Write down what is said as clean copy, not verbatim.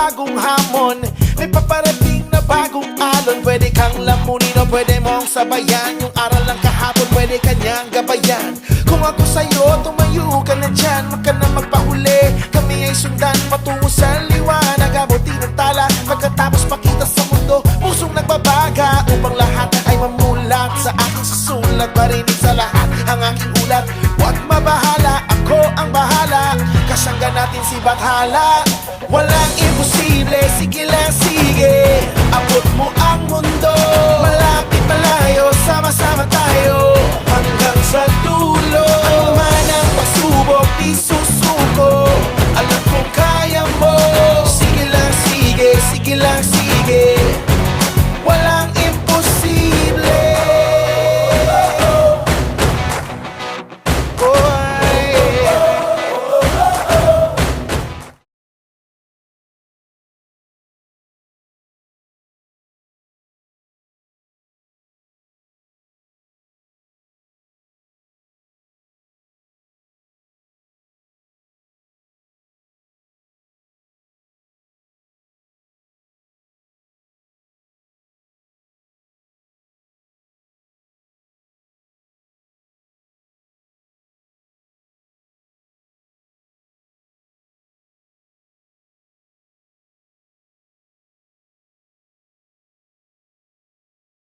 bagong hamon. May paparating na bagong alon. Pwede kang lamunin o pwede mong sabayan. Yung aral ng kahapon pwede kanyang gabayan. Kung ako sa'yo, tumayo ka na dyan. Wag ka na magpahuli, kami ay sundan patungo sa liwanag. Abuti ng tala, pagkatapos pakita sa mundo pusong nagbabaga, upang lahat ay mamulat sa aking susulat. Marinig sa lahat ang aking ulat. Huwag mabahala, ako ang bahala. Kasangga natin si Bathala. Walang imposible, sige lang sige. Abot mo ang mundo, malapit malayo, sama-sama tayo hanggang sa dulo. Ano man ang pagsubok, di susuko. Alam kong kaya mo. Sige lang sige, sige lang sige.